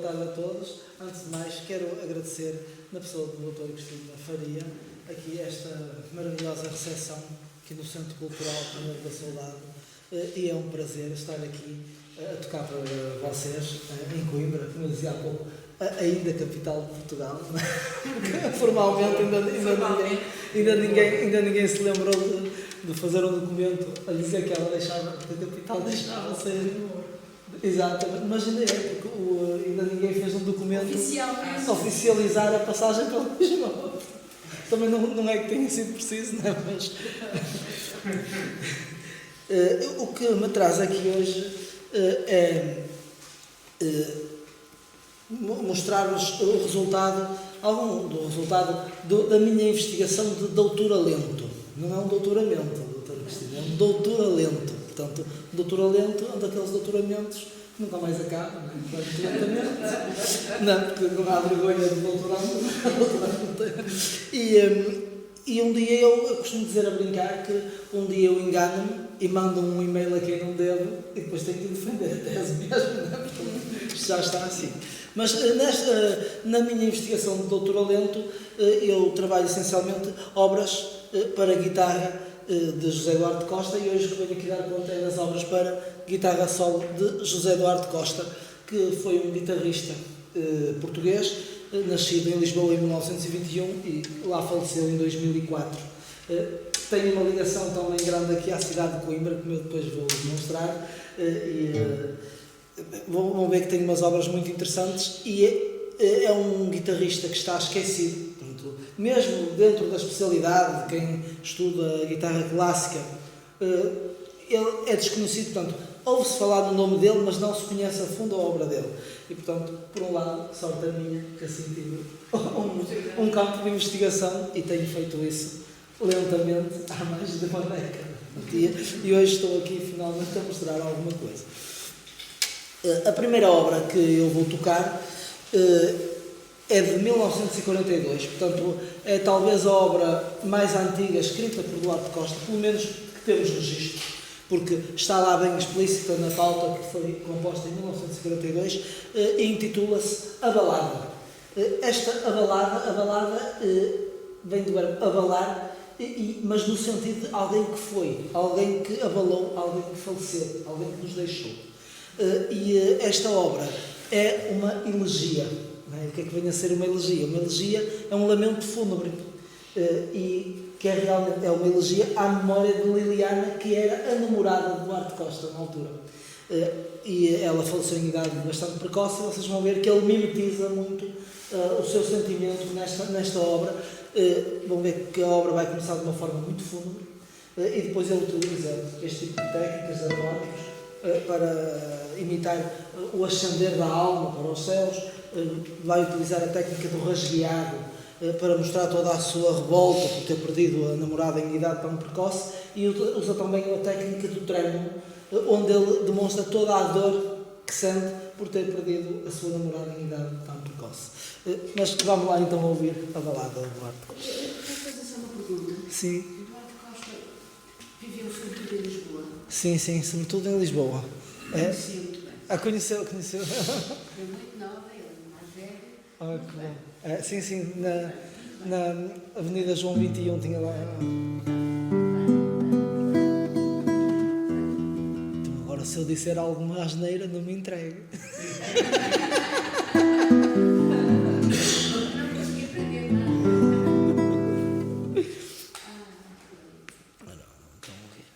tarde a todos. Antes de mais, quero agradecer, na pessoa do Dr. Cristina Faria, aqui esta maravilhosa recepção aqui no Centro Cultural Camelo da Saudade. E é um prazer estar aqui a tocar para vocês em Coimbra, como eu dizia há pouco, ainda capital de Portugal. Formalmente ainda ninguém se lembrou de fazer um documento a dizer que ela deixava, que a capital deixava ser. Exatamente, mas ainda é, porque ainda ninguém fez um documento oficializar a passagem para Lisboa. Também não é que tenha sido preciso, não é? Mas o que me traz aqui hoje é mostrar-vos o resultado, do resultado da minha investigação de doutoramento. Não é um doutoramento, doutora Cristina, é um doutoramento. Portanto, um doutoramento é um daqueles doutoramentos que nunca mais acabam, não é? Não, porque não há vergonha de doutorando. E um dia eu costumo dizer a brincar que um dia eu engano-me e mando um e-mail a quem não devo e depois tenho que defender a tese mesmo, não é? Porque isto já está assim. Mas na minha investigação de doutoramento eu trabalho essencialmente obras para guitarra de José Eduardo Costa e hoje venho aqui dar conta das obras para guitarra solo de José Eduardo Costa, que foi um guitarrista português, nascido em Lisboa em 1921 e lá faleceu em 2004. Tem uma ligação também grande aqui à cidade de Coimbra, como eu depois vou demonstrar, vão ver que tem umas obras muito interessantes e é um guitarrista que está esquecido. Mesmo dentro da especialidade de quem estuda a guitarra clássica, ele é desconhecido, portanto, ouve-se falar no nome dele, mas não se conhece a fundo a obra dele. E, portanto, por um lado, sorte a minha, que assim tive um campo de investigação e tenho feito isso lentamente há mais de uma década. E hoje estou aqui finalmente a mostrar alguma coisa. A primeira obra que eu vou tocar é de 1942, portanto é talvez a obra mais antiga escrita por Duarte Costa, pelo menos que temos registro, porque está lá bem explícita na pauta que foi composta em 1942 e intitula-se A Balada. A balada vem do verbo abalar, mas no sentido de alguém que foi, alguém que abalou, alguém que faleceu, alguém que nos deixou. E esta obra é uma elegia. O que é que vem a ser uma elegia? Uma elegia é um lamento fúnebre e que realmente é uma elegia à memória de Liliana, que era a namorada de Duarte Costa na altura. E ela faleceu em idade bastante precoce e vocês vão ver que ele mimetiza muito o seu sentimento nesta obra. Vão ver que a obra vai começar de uma forma muito fúnebre e depois ele utiliza este tipo de técnicas harmónicas para imitar o ascender da alma para os céus. Vai utilizar a técnica do rasgueado para mostrar toda a sua revolta por ter perdido a namorada em idade tão precoce e usa também a técnica do trêmulo, onde ele demonstra toda a dor que sente por ter perdido a sua namorada em idade tão precoce. Mas vamos lá então ouvir a balada do Duarte Costa. Posso fazer só uma pergunta? Sim. O Duarte Costa viveu sobretudo em Lisboa? Sim, sobretudo em Lisboa. Conhecia muito bem. Conheceu. Eu muito nova, ele mais velho. Que bom. Sim, na Avenida João 21 tinha lá. Então agora se eu disser alguma asneira não me entregue. Não consegui aprender nada. Então ouvir.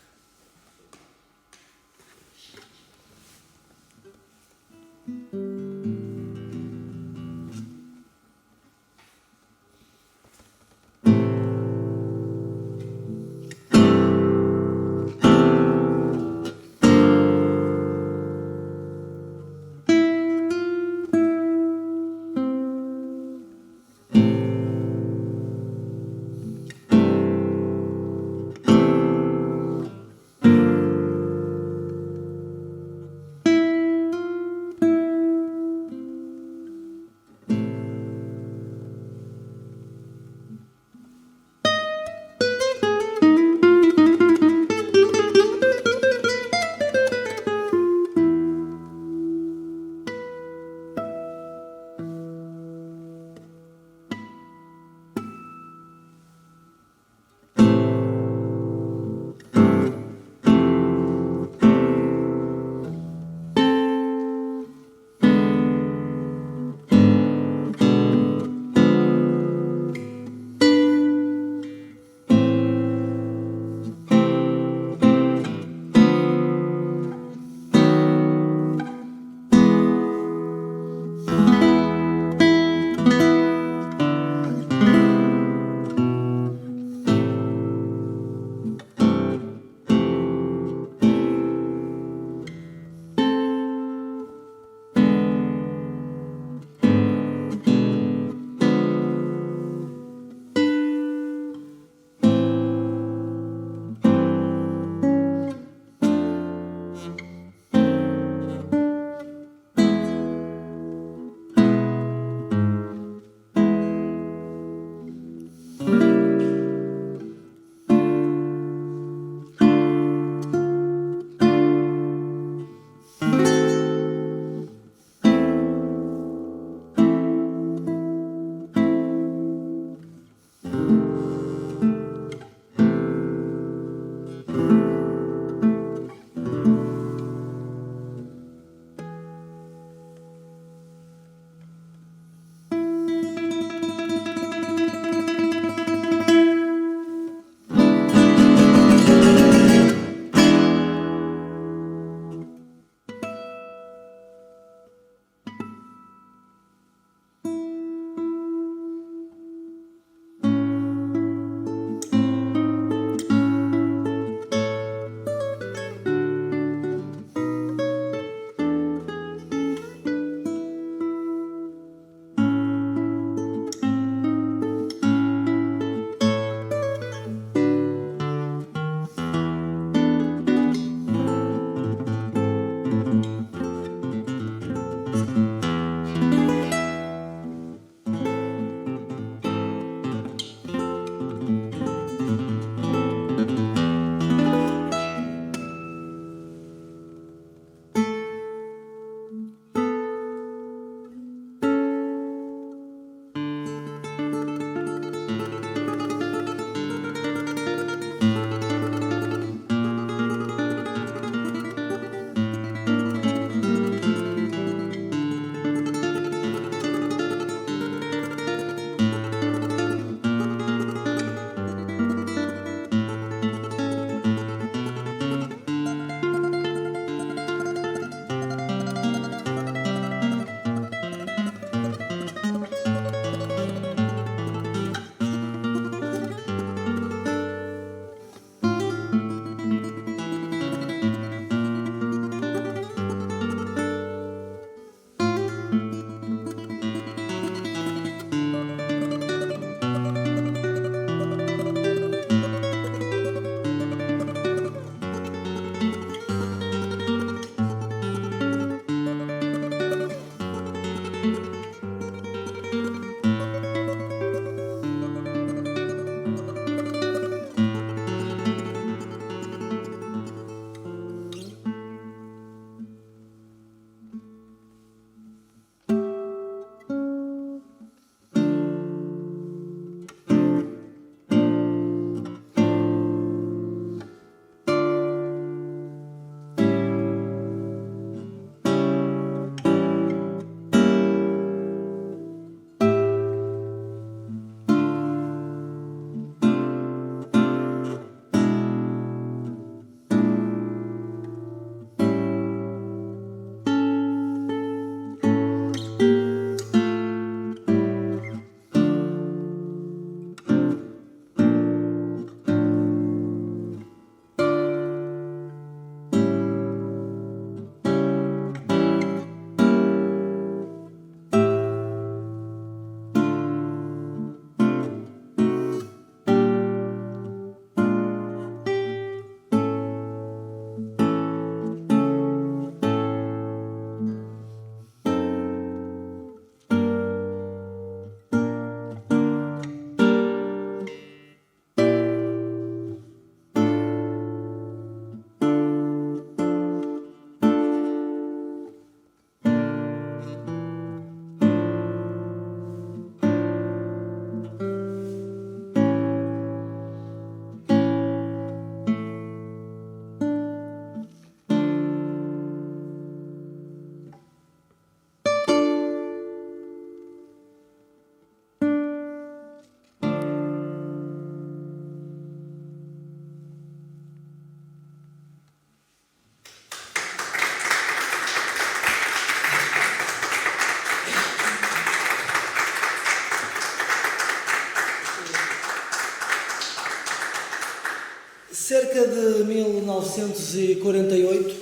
Cerca de 1948,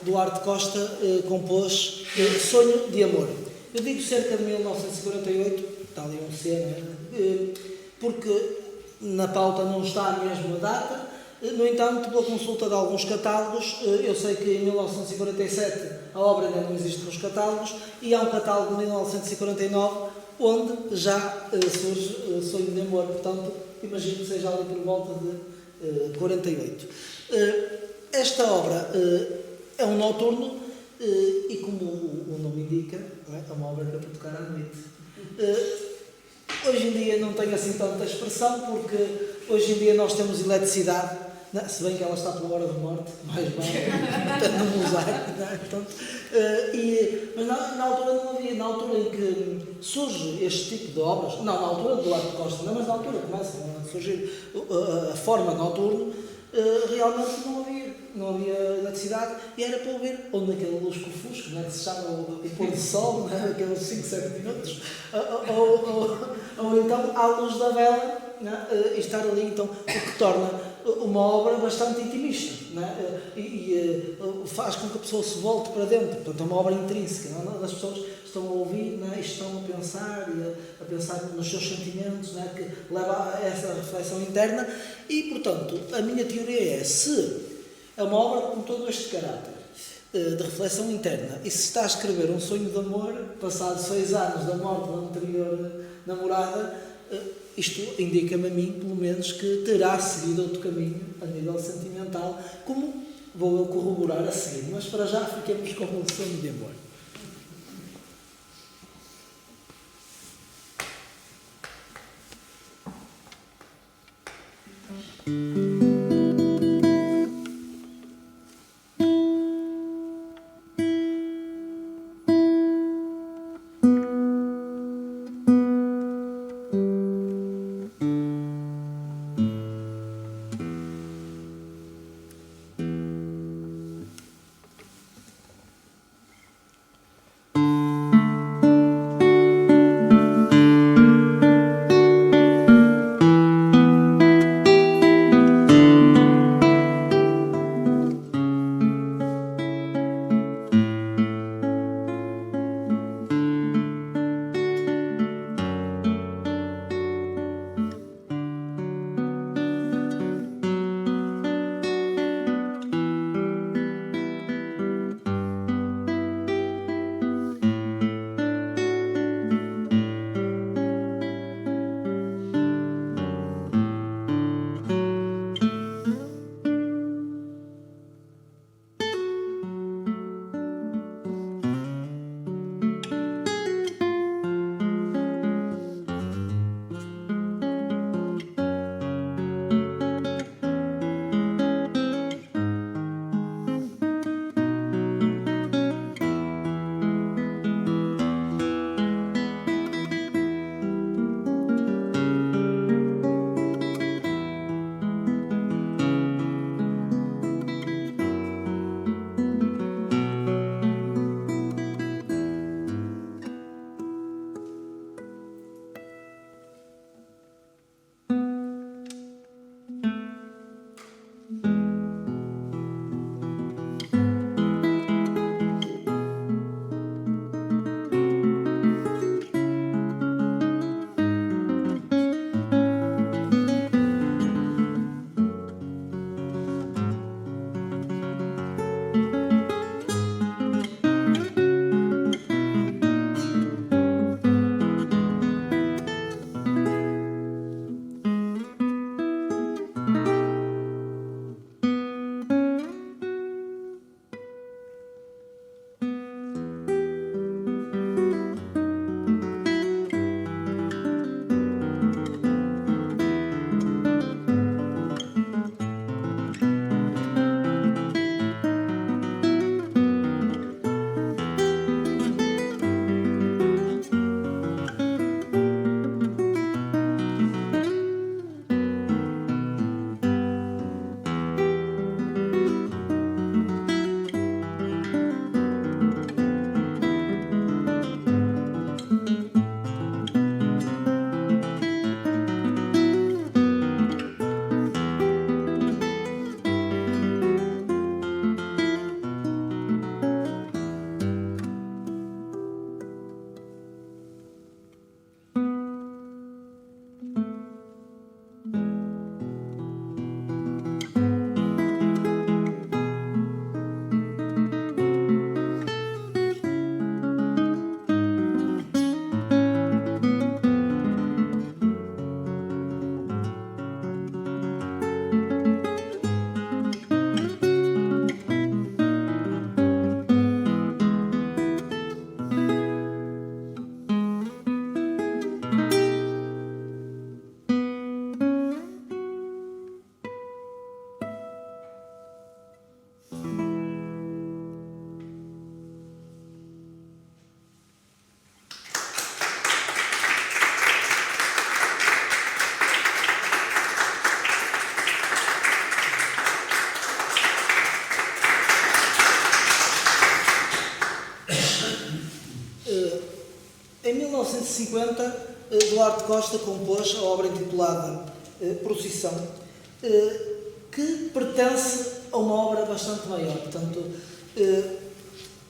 Duarte Costa compôs Sonho de Amor. Eu digo cerca de 1948, está ali um C, porque na pauta não está a mesma data. No entanto, pela consulta de alguns catálogos, eu sei que em 1947 a obra ainda não existe nos catálogos, e há um catálogo de 1949 onde já surge Sonho de Amor. Portanto, imagino que seja ali por volta de 48. Esta obra é um noturno e, como o nome indica, é uma obra que é para tocar à noite. Hoje em dia não tem assim tanta expressão, porque hoje em dia nós temos eletricidade, se bem que ela está pela hora de morte, mais vale não usar. Portanto, mas na altura não havia. Na altura em que surge este tipo de obras, não na altura do Duarte Costa, não, mas na altura começa a surgir a forma noturno, realmente não havia eletricidade, e era para ouvir ou naquele lusco-fusco, que se chama o pôr do sol, aqueles 5, 7 minutos, ou então à luz da vela, e estar ali, então, o que torna uma obra bastante intimista, e faz com que a pessoa se volte para dentro. Portanto, é uma obra intrínseca, as pessoas estão a ouvir, e estão a pensar, e a pensar nos seus sentimentos, que leva a essa reflexão interna. E, portanto, a minha teoria é: se é uma obra com todo este caráter de reflexão interna, e se está a escrever um sonho de amor, passados 6 anos da morte da anterior namorada, isto indica-me a mim, pelo menos, que terá seguido outro caminho a nível sentimental, como vou eu corroborar a seguir. Mas para já fiquemos com o Sonho de Amor. 1950, Duarte Costa compôs a obra intitulada Procissão, que pertence a uma obra bastante maior. Portanto,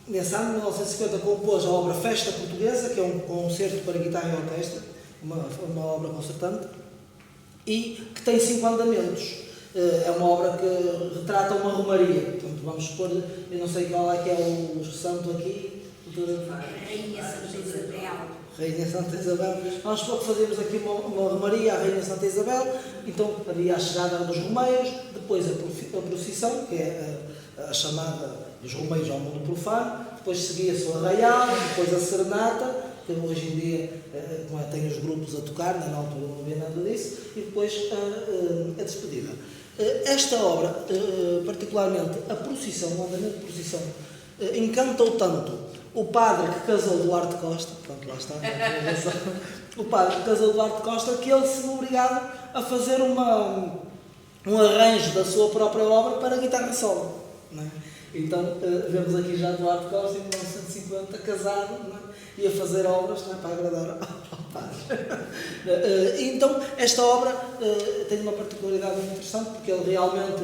nesse ano, 1950, compôs a obra Festa Portuguesa, que é um concerto para guitarra e orquestra, uma obra concertante, e que tem 5 andamentos. É uma obra que retrata uma romaria. Portanto, vamos supor, eu não sei qual é que é o santo aqui. Rainha Santa Isabel. Rainha Santa Isabel. Vamos supor que fazemos aqui uma romaria à Rainha Santa Isabel. Então havia a chegada dos romeiros, depois a procissão, que é a chamada dos romeiros ao mundo profano, depois seguia-se o arraial, depois a serenata, que hoje em dia tem os grupos a tocar, na altura não havia nada disso, e depois a despedida. Esta obra, particularmente a procissão, o andamento de procissão, encantou tanto o padre que casou Duarte Costa, pronto, lá está, o padre que casou Duarte Costa, que ele se viu obrigado a fazer um arranjo da sua própria obra para a guitarra solo. Não é? Então, vemos aqui já Duarte Costa, em 1950, casado, não é? E a fazer obras, não é? Para agradar ao padre. Então, esta obra tem uma particularidade muito interessante, porque ele realmente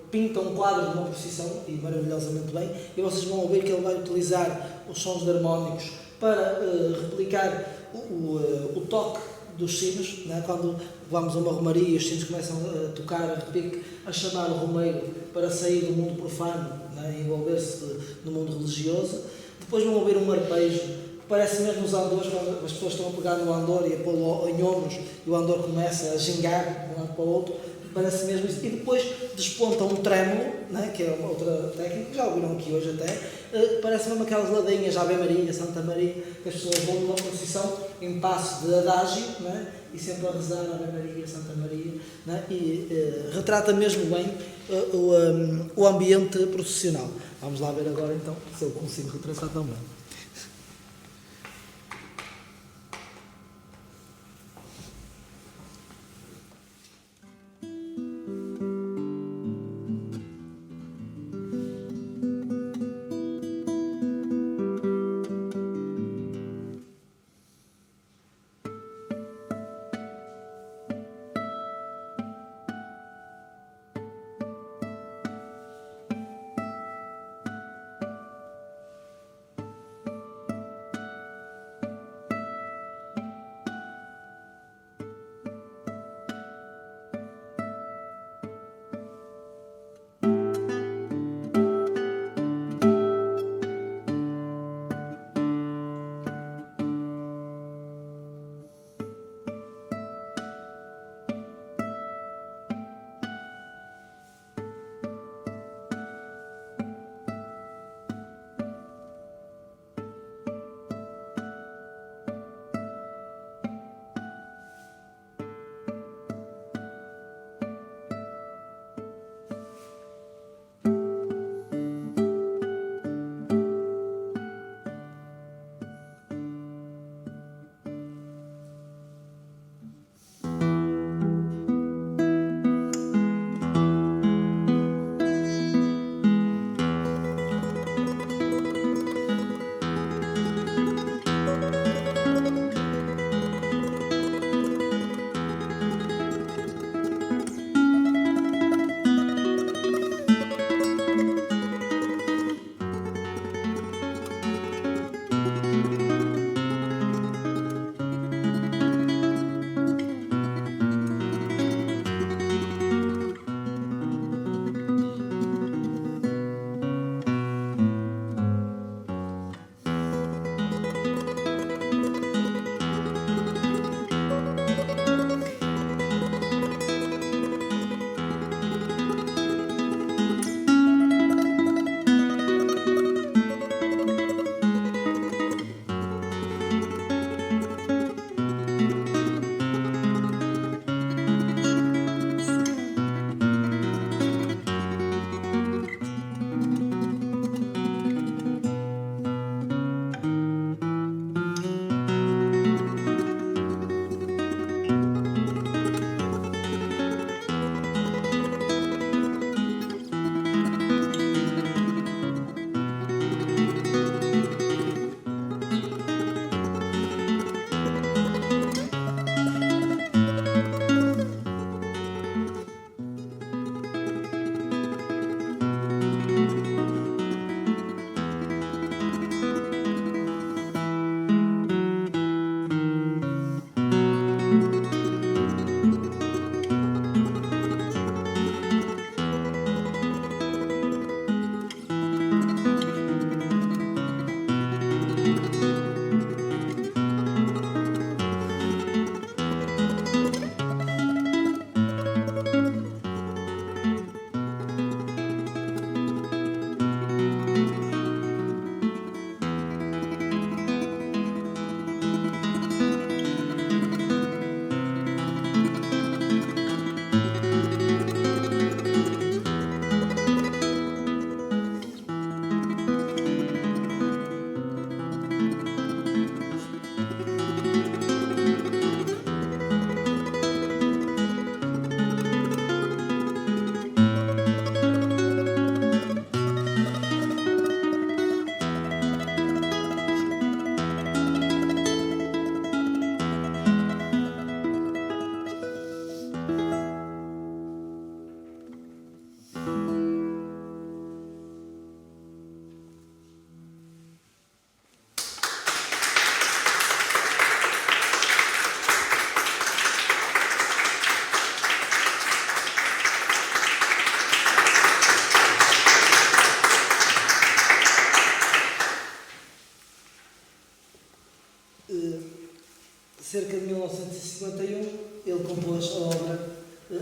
pinta um quadro de uma procissão, e maravilhosamente bem, e vocês vão ouvir que ele vai utilizar os sons de harmónicos para replicar o toque dos sinos, né? Quando vamos a uma romaria e os sinos começam a tocar a repique, a chamar o romeiro para sair do mundo profano, né? E envolver-se no mundo religioso. Depois vão ouvir um arpejo, que parece mesmo os andores, quando as pessoas estão a pegar no andor e a pô-lo em ombros, e o andor começa a gingar de um lado para o outro, parece mesmo isso. E depois desponta um trêmulo, né? Que é uma outra técnica, que já ouviram aqui hoje até, parece mesmo aquelas ladainhas, Ave Maria, Santa Maria, que as pessoas vão numa procissão em passo de adágio, né? E sempre a rezar Ave Maria, Santa Maria, né? E retrata mesmo bem o ambiente processional. Vamos lá ver agora então se eu consigo retratar também.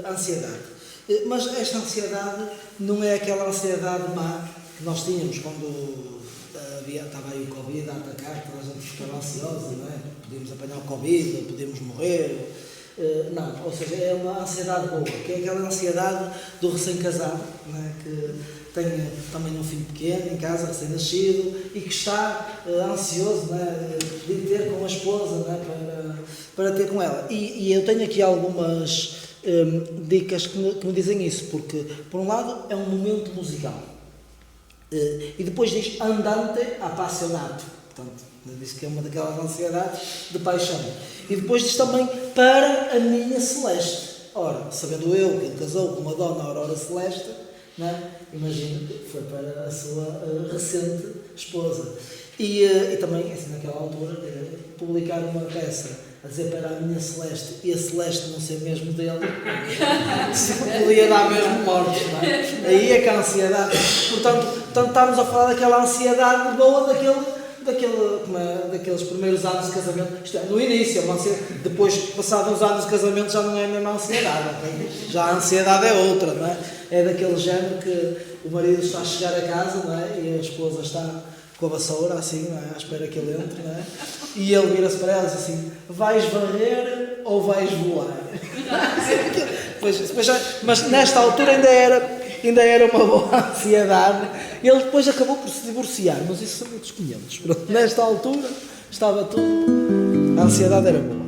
ansiedade. Mas esta ansiedade não é aquela ansiedade má que nós tínhamos quando estava aí o Covid a atacar, toda a gente ficava ansiosa, não é? Podíamos apanhar o Covid, podíamos morrer. Não, ou seja, é uma ansiedade boa, que é aquela ansiedade do recém-casado, não é? Que tem também um filho pequeno em casa, recém-nascido, e que está ansioso, não é? De ter com a esposa, não é? Para ter com ela. E eu tenho aqui algumas dicas que me dizem isso, porque, por um lado, é um momento musical. E depois diz andante apaixonado, portanto, diz que é uma daquelas ansiedades de paixão. E depois diz também para a minha Celeste. Ora, sabendo eu que ele casou com uma dona Aurora Celeste, não é? Imagino que foi para a sua recente esposa. E também, assim, naquela altura, publicar uma peça a dizer para a minha Celeste e a Celeste não ser mesmo dele, podia dar mesmo morte, não é? Aí é que a ansiedade. Portanto, estamos a falar daquela ansiedade boa daqueles primeiros anos de casamento. Isto é, no início, depois, passados uns anos de casamento, já não é a mesma ansiedade, okay? Já a ansiedade é outra, não é? É daquele género que o marido está a chegar a casa, não é? E a esposa está com a vassoura, assim, não é? À espera que ele entre, não é? E ele vira-se para ela e diz assim: vais varrer ou vais voar? Mas nesta altura ainda era uma boa ansiedade. Ele depois acabou por se divorciar, mas isso são outros 500. Pronto, nesta altura estava tudo. A ansiedade era boa.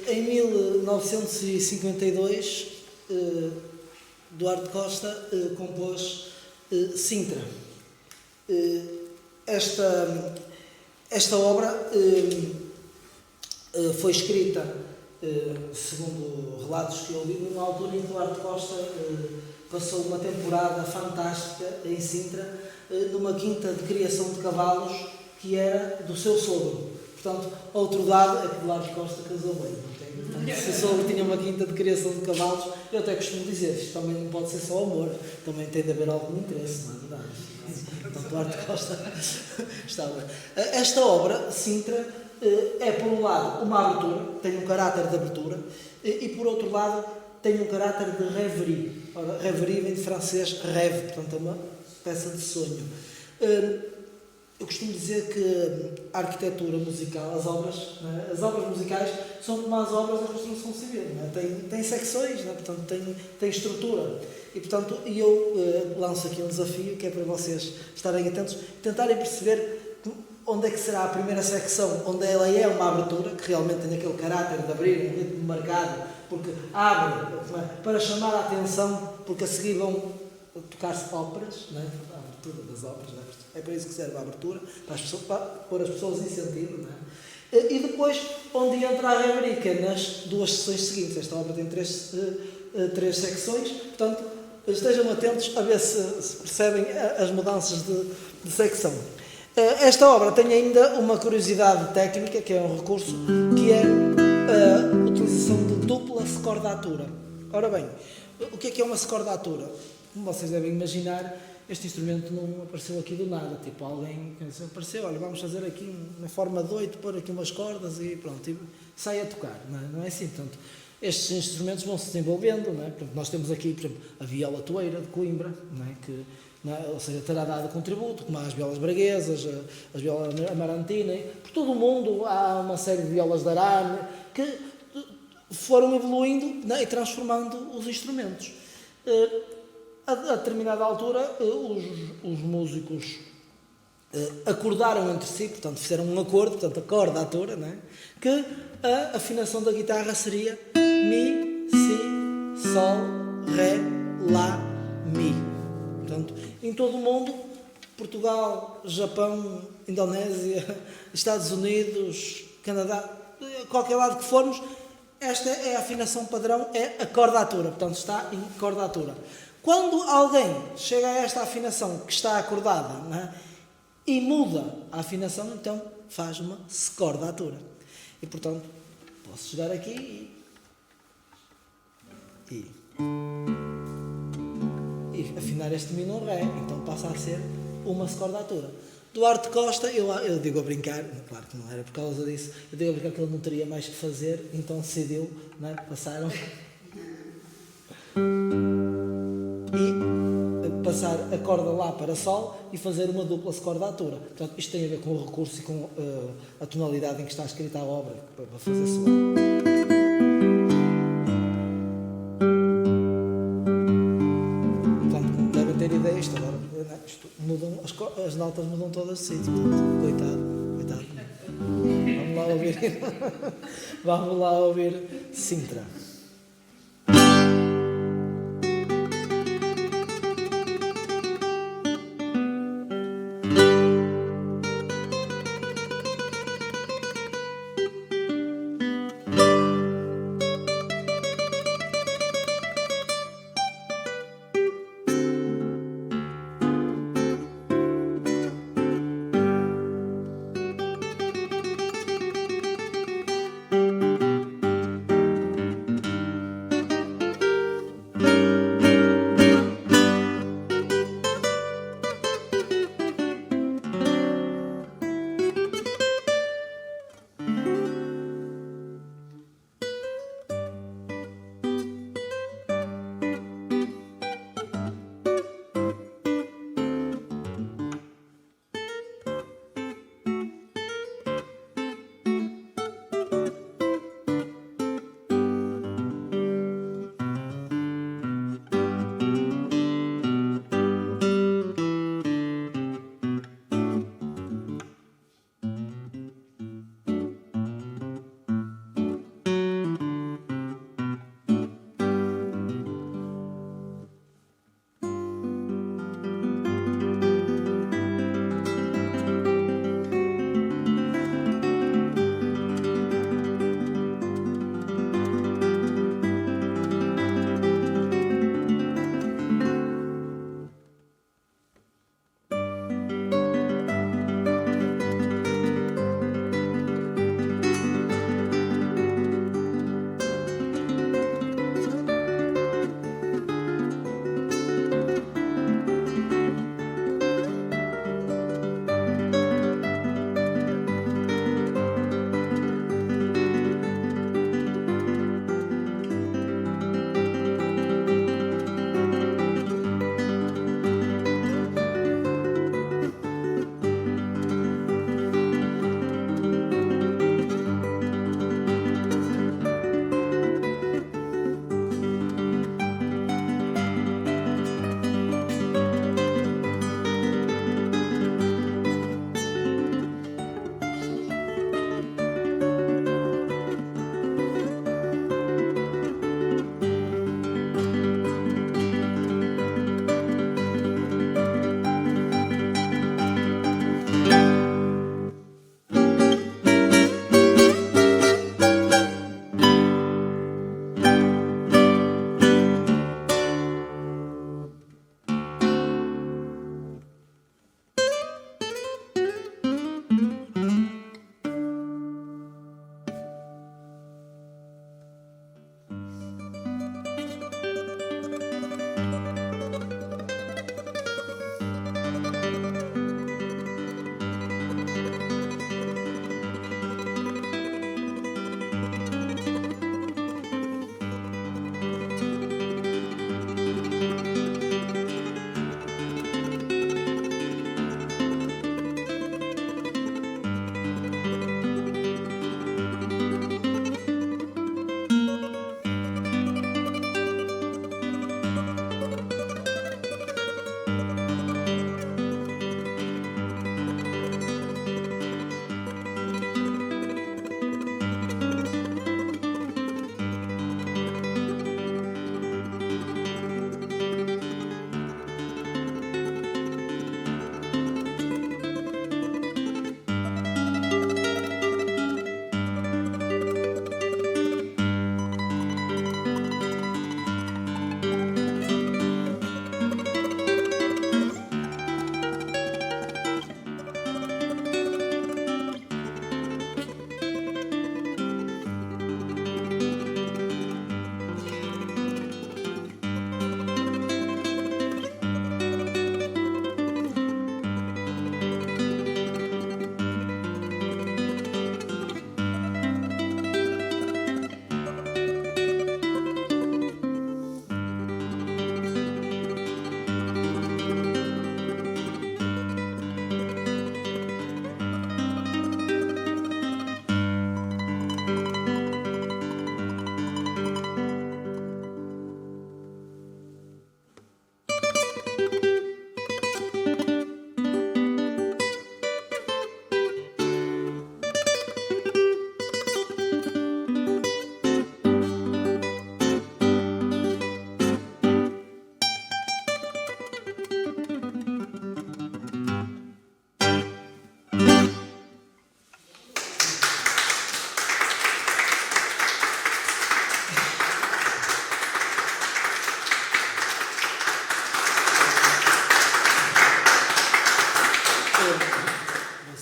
Em 1952, Duarte Costa compôs Sintra. esta obra foi escrita, segundo relatos que eu li, numa altura em que Duarte Costa passou uma temporada fantástica em Sintra, numa quinta de criação de cavalos que era do seu sogro. Portanto, outro dado é que Duarte Costa casou bem. Portanto, se o sogro tinha uma quinta de criação de cavalos, eu até costumo dizer, isto também não pode ser só amor, também tem de haver algum interesse, não é verdade? Então, Duarte Costa está bem. Esta obra, Sintra, é por um lado uma abertura, tem um caráter de abertura, e por outro lado tem um caráter de rêverie. Ora, rêverie vem de francês rêve, portanto é uma peça de sonho. Eu costumo dizer que a arquitetura musical, as obras musicais são como as obras da construção civil, não é? Tem secções, não é? Portanto tem estrutura. E portanto eu lanço aqui um desafio que é para vocês estarem atentos, tentarem perceber onde é que será a primeira secção, onde ela é uma abertura, que realmente tem aquele caráter de abrir um ritmo marcado, porque abre para chamar a atenção, porque a seguir vão tocar-se óperas, não é? A abertura das óperas, não é? É para isso que serve a abertura, para pôr as pessoas em sentido, não é? E depois, onde entra a rêverie, que é nas duas sessões seguintes. Esta obra tem três secções, portanto, estejam atentos a ver se percebem as mudanças de secção. Esta obra tem ainda uma curiosidade técnica, que é um recurso, que é a utilização de dupla scordatura. Ora bem, o que é uma scordatura? Como vocês devem imaginar, este instrumento não apareceu aqui do nada, tipo alguém apareceu, olha, vamos fazer aqui uma forma de 8, pôr aqui umas cordas e pronto, e sai a tocar, não é assim, portanto, estes instrumentos vão se desenvolvendo, não é? Portanto, nós temos aqui, por exemplo, a viola toeira de Coimbra, não é? Que, não é? Ou seja, terá dado contributo, como as violas braguesas, as violas amarantina, por todo o mundo há uma série de violas de arame que foram evoluindo, não é? E transformando os instrumentos. A determinada altura, os músicos acordaram entre si, portanto, fizeram um acordo, portanto, acordatura, não é? Que a afinação da guitarra seria Mi, Si, Sol, Ré, Lá, Mi. Portanto, em todo o mundo, Portugal, Japão, Indonésia, Estados Unidos, Canadá, qualquer lado que formos, esta é a afinação padrão, é a cordatura, portanto, está em cordatura. Quando alguém chega a esta afinação que está acordada, não é? E muda a afinação, então faz uma scordatura. E portanto, posso chegar aqui e afinar este Mi no Ré, então passa a ser uma scordatura. Duarte Costa, eu digo a brincar, claro que não era por causa disso, eu digo a brincar que ele não teria mais que fazer, então decidiu, não é? Passaram passar a corda Lá para Sol e fazer uma dupla scordatura. Portanto, isto tem a ver com o recurso e com a tonalidade em que está escrita a obra, para fazer soar. Portanto, como devem ter ideia, isto agora mudam, as notas mudam todas de sítio. Coitado. Vamos lá ouvir Sintra.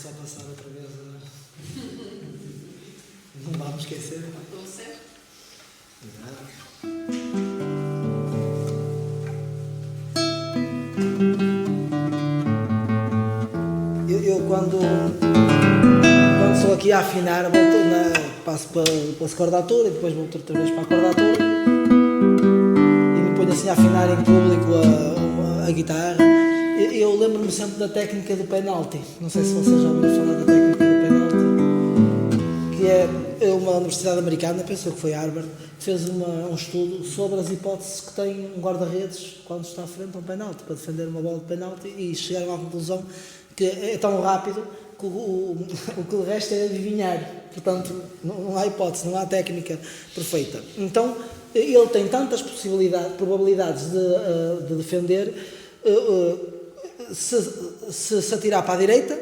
só passar outra vez. Não vamos esquecer. Estou certo? Eu quando sou aqui a afinar, passo pela cordatura e depois volto outra vez para a cordatura e me ponho assim a afinar em público a guitarra. Eu lembro-me sempre da técnica do penalti. Não sei se vocês já ouviram falar da técnica do penalti, que é uma universidade americana, penso que foi Harvard, fez um estudo sobre as hipóteses que tem um guarda-redes quando está à frente a um penalti, para defender uma bola de penalti, e chegaram à conclusão que é tão rápido que o que lhe resta é adivinhar. Portanto, não há hipótese, não há técnica perfeita. Então, ele tem tantas probabilidades de defender, se atirar para a direita,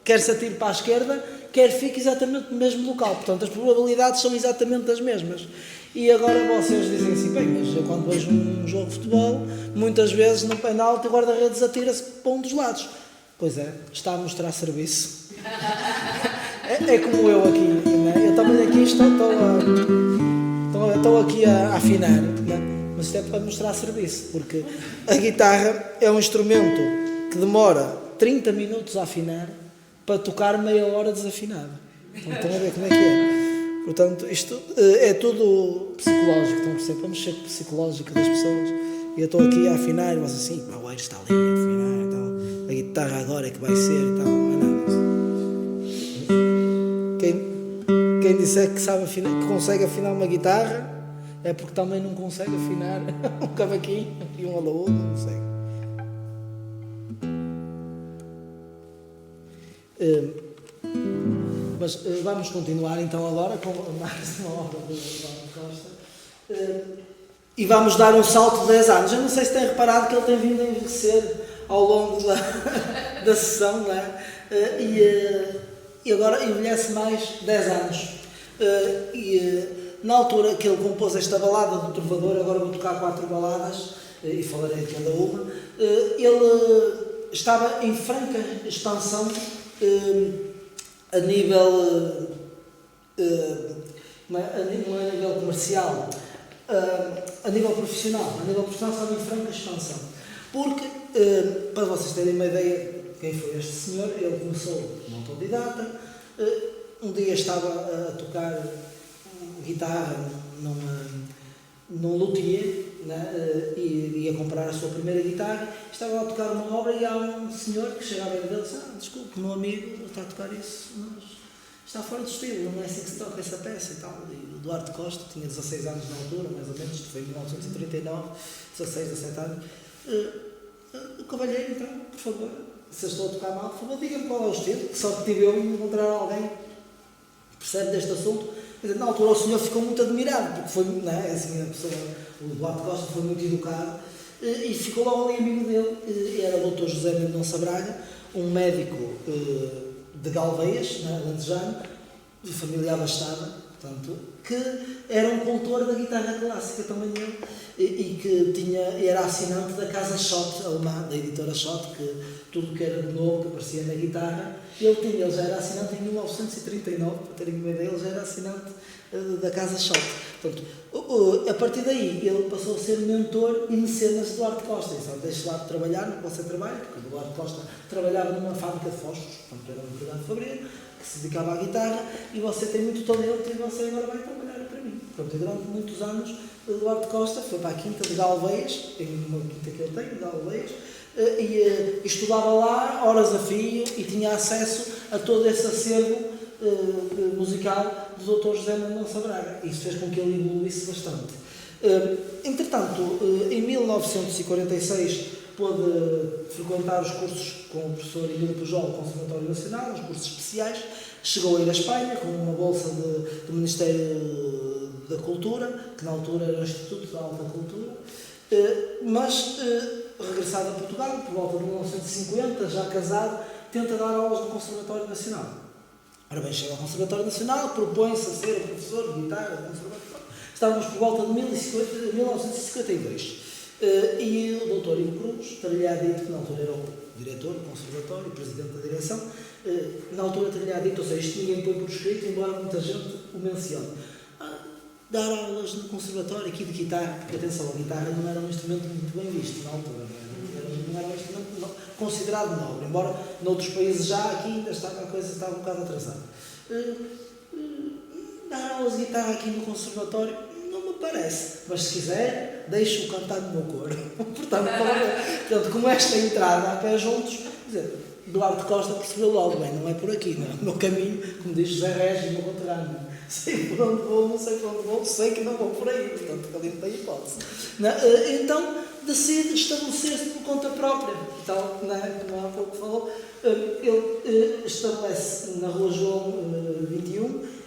quer se atire para a esquerda, quer fique exatamente no mesmo local. Portanto, as probabilidades são exatamente as mesmas. E agora vocês dizem assim, bem, mas eu quando vejo um jogo de futebol, muitas vezes no penalti o guarda-redes atira-se para um dos lados. Pois é, está a mostrar serviço. É como eu aqui, né? Eu também aqui estou aqui a afinar, né? Mas isto é para mostrar serviço, porque a guitarra é um instrumento que demora 30 minutos a afinar para tocar meia hora desafinado. Então, estão a ver como é que é? Portanto, isto é tudo psicológico, estão a perceber? Para mexer com o psicológico das pessoas. E eu estou aqui a afinar e vocês assim, o aire está ali a afinar e tal. A guitarra agora é que vai ser e tal, não é nada. Quem disser que sabe afinar, que consegue afinar uma guitarra, é porque também não consegue afinar um cavaquinho e um alaúdo, não consegue. Mas vamos continuar então agora com mais uma obra do Eduardo Costa. E vamos dar um salto de 10 anos. Eu não sei se têm reparado que ele tem vindo a envelhecer ao longo da sessão, não é? E agora envelhece mais 10 anos. Na altura que ele compôs esta balada do Trovador, agora vou tocar 4 baladas e falarei de cada uma, ele estava em franca expansão a nível comercial, a nível profissional. A nível profissional estava em franca expansão. Porque, para vocês terem uma ideia quem foi este senhor, ele começou como autodidata, um dia estava a tocar guitarra num luthier, né, e ia comprar a sua primeira guitarra, estava a tocar uma obra e há um senhor que chegava e disse: desculpe, meu amigo está a tocar isso, mas está fora do estilo, não é assim que se toca essa peça e tal. E o Eduardo Costa tinha 16 anos na altura, mais ou menos, isto foi em 1939, 16, 17 anos. O cavalheiro, então, por favor, se eu estou a tocar mal, por favor, diga-me qual é o estilo, que só tive eu em encontrar alguém que percebe deste assunto. Na altura o senhor ficou muito admirado, porque foi, não é, assim, a pessoa, o Eduardo Costa foi muito educado, e ficou logo ali amigo dele. Era o Dr. José Mendonça Braga, um médico de Galveias, né, alentejano, de família abastada, portanto, que era um cultor da guitarra clássica também ele, e que era assinante da Casa Schott alemã, da editora Schott, que tudo que era de novo que aparecia na guitarra, ele já era assinante em 1939, para terem uma ideia, ele já era assinante da Casa Schott. Portanto, a partir daí ele passou a ser mentor e mecenas de Eduardo Costa. Então, deixe lá de trabalhar no que você trabalha, porque o Eduardo Costa trabalhava numa fábrica de fósforos, portanto era um empregado fabril, que se dedicava à guitarra, e você tem muito talento e você agora vai trabalhar para mim. Portanto, durante muitos anos, o Eduardo Costa foi para a Quinta de Galveias, em uma quinta que eu tenho, de Galveias, e estudava lá horas a fio e tinha acesso a todo esse acervo musical do Dr. José Mendonça Braga. Isso fez com que ele evoluísse bastante. Entretanto, em 1946 pôde frequentar os cursos com o professor Emílio Pujol do Conservatório Nacional, os cursos especiais. Chegou a ir à Espanha com uma bolsa do Ministério da Cultura, que na altura era o Instituto da Alta Cultura, mas regressado a Portugal, por volta de 1950, já casado, tenta dar aulas no Conservatório Nacional. Ora bem, chega ao Conservatório Nacional, propõe-se a ser professor de guitarra do Conservatório. Estávamos por volta de 1952. E o Dr. Ivo Cruz, teria dito que na altura era o diretor do Conservatório, o presidente da direção, na altura tinha dito, ou seja, isto ninguém põe por escrito, embora muita gente o mencione. Dar aulas no conservatório aqui de guitarra, porque atenção, a guitarra não era um instrumento muito bem visto na altura, não era um instrumento considerado nobre, embora noutros países já, aqui ainda a coisa estava um bocado atrasada. Dar aulas de guitarra aqui no conservatório não me parece, mas se quiser, deixo-o cantar no meu coro. Portanto, com esta entrada a pé juntos, quer dizer, Duarte Costa percebeu logo, bem, não é por aqui, não é? O meu caminho, como diz José Régis, no contrário. Sei por onde vou, não sei por onde vou, sei que não vou por aí, portanto, ali não tem hipótese. Então, decide estabelecer-se por conta própria. Então, como há pouco falou, ele estabelece na Rua João 21